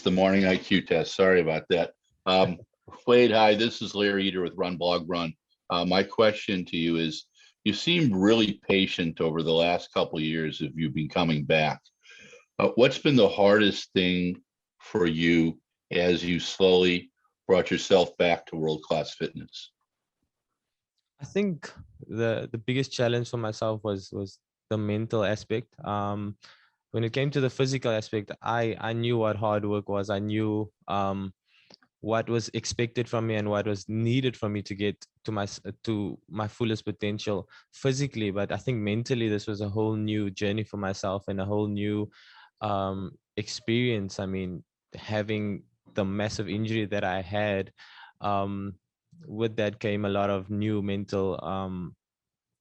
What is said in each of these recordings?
the morning IQ test. Sorry about that. Wayde, hi, this is Larry Eater with RunBlogRun. My question to you is, you seemed really patient over the last couple of years of you been coming back. What's been the hardest thing for you as you slowly brought yourself back to world-class fitness? I think the biggest challenge for myself was the mental aspect. When it came to the physical aspect, I knew what hard work was. I knew what was expected from me and what was needed for me to get to my fullest potential physically. But I think mentally, this was a whole new journey for myself and a whole new experience. I mean, having the massive injury that I had, with that came a lot of new mental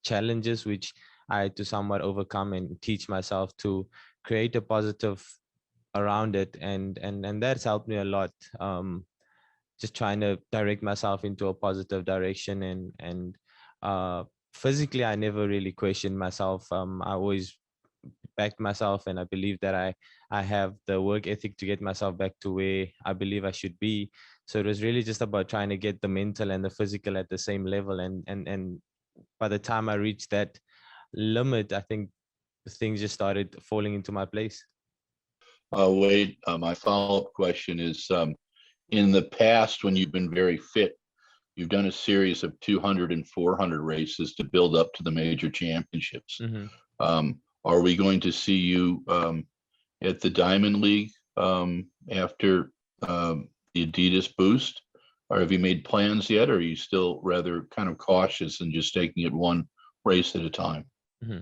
challenges, which I had to somewhat overcome and teach myself to create a positive around it, and that's helped me a lot. Just trying to direct myself into a positive direction, and physically, I never really questioned myself. I always backed myself, and I believe that I have the work ethic to get myself back to where I believe I should be. So it was really just about trying to get the mental and the physical at the same level, and by the time I reached that limit, I think things just started falling into my place. Wayde, my follow-up question is, in the past, when you've been very fit, you've done a series of 200 and 400 races to build up to the major championships. Mm-hmm. Are we going to see you at the Diamond League after the Adidas boost? Or have you made plans yet? Or are you still rather kind of cautious and just taking it one race at a time? Mm-hmm.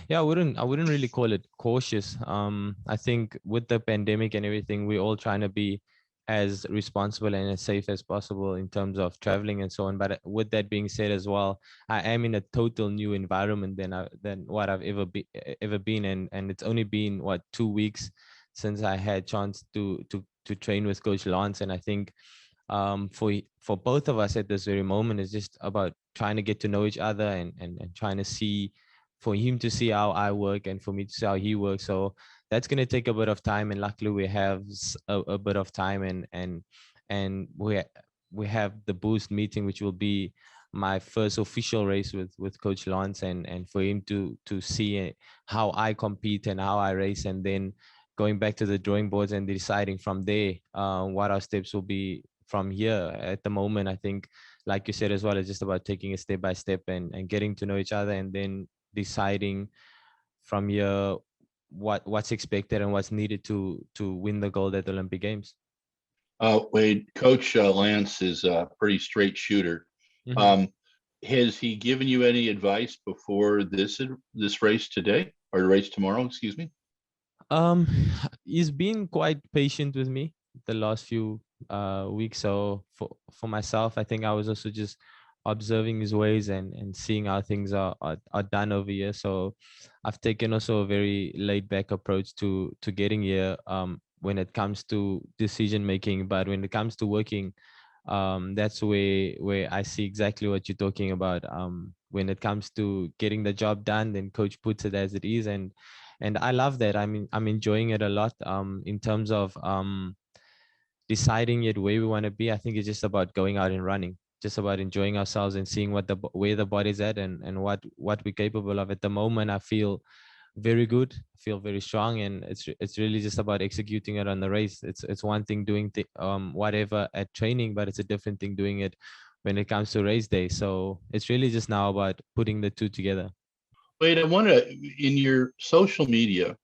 Yeah, I wouldn't really call it cautious. I think with the pandemic and everything, we're all trying to be as responsible and as safe as possible in terms of traveling and so on. But with that being said as well, I am in a total new environment than what I've ever been, and it's only been 2 weeks since I had chance to train with Coach Lance, and I think for both of us at this very moment, it's just about trying to get to know each other, and trying to see, for him to see how I work and for me to see how he works. So that's going to take a bit of time, and luckily we have a bit of time, and we have the boost meeting, which will be my first official race with Coach Lance, and for him to see how I compete and how I race, and then going back to the drawing boards and deciding from there what our steps will be from here. At the moment, I think, like you said as well, it's just about taking it step by step, and getting to know each other, and then deciding from here what's expected and what's needed to win the gold at the Olympic Games. Wayde, Coach Lance is a pretty straight shooter. Mm-hmm. Has he given you any advice before this race today, or the race tomorrow? Excuse me. Um, he's been quite patient with me the last few weeks. So for myself, I think I was also just observing his ways, and seeing how things are done over here. So I've taken also a very laid back approach to getting here when it comes to decision making. But when it comes to working, that's where I see exactly what you're talking about. When it comes to getting the job done, then coach puts it as it is, and I love that. I mean, I'm enjoying it a lot. In terms of deciding it where we want to be, I think it's just about going out and running, just about enjoying ourselves and seeing where the body's at, and what we're capable of. At the moment, I feel very good, I feel very strong, and it's really just about executing it on the race. It's one thing doing whatever at training, but it's a different thing doing it when it comes to race day. So it's really just now about putting the two together. Wait, I want to, in your social media,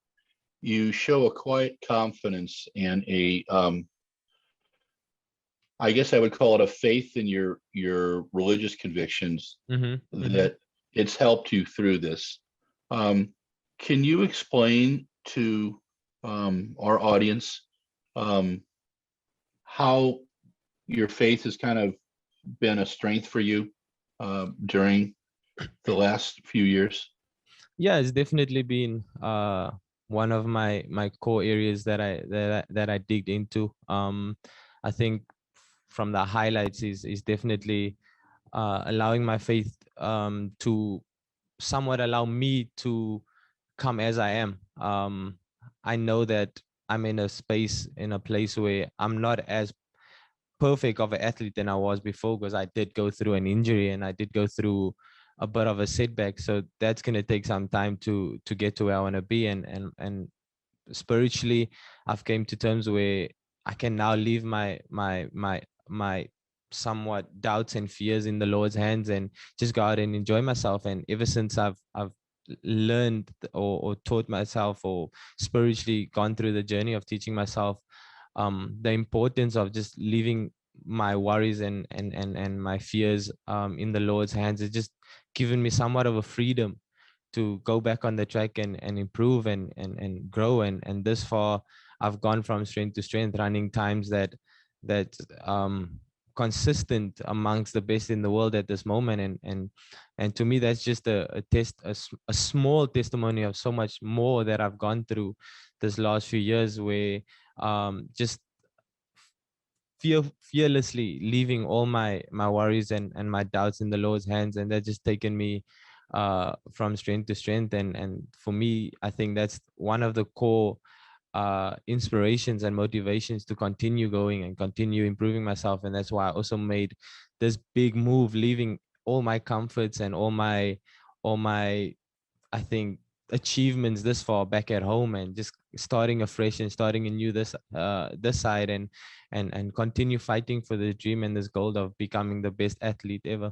you show a quiet confidence and I guess I would call it a faith in your religious convictions Mm-hmm, mm-hmm. that it's helped you through this. Um, can you explain to our audience um, how your faith has kind of been a strength for you during the last few years? Yeah, it's definitely been one of my core areas that I digged into. I think from the highlights is definitely allowing my faith to somewhat allow me to come as I am. I know that I'm in a space, in a place where I'm not as perfect of an athlete than I was before, because I did go through an injury and I did go through a bit of a setback. So that's going to take some time to get to where I want to be. And spiritually, I've came to terms where I can now leave my somewhat doubts and fears in the Lord's hands and just go out and enjoy myself. And ever since I've learned or taught myself or spiritually gone through the journey of teaching myself the importance of just leaving my worries and my fears in the Lord's hands, has just given me somewhat of a freedom to go back on the track and improve and grow. And this far I've gone from strength to strength, running times that consistent amongst the best in the world at this moment. And to me, that's just a small testimony of so much more that I've gone through this last few years, where just fearlessly leaving all my worries and my doubts in the Lord's hands, and that just taken me from strength to strength. And for me, I think that's one of the core inspirations and motivations to continue going and continue improving myself. And that's why I also made this big move, leaving all my comforts and all my I think achievements this far back at home, and just starting afresh and starting anew this side, and continue fighting for the dream and this goal of becoming the best athlete ever.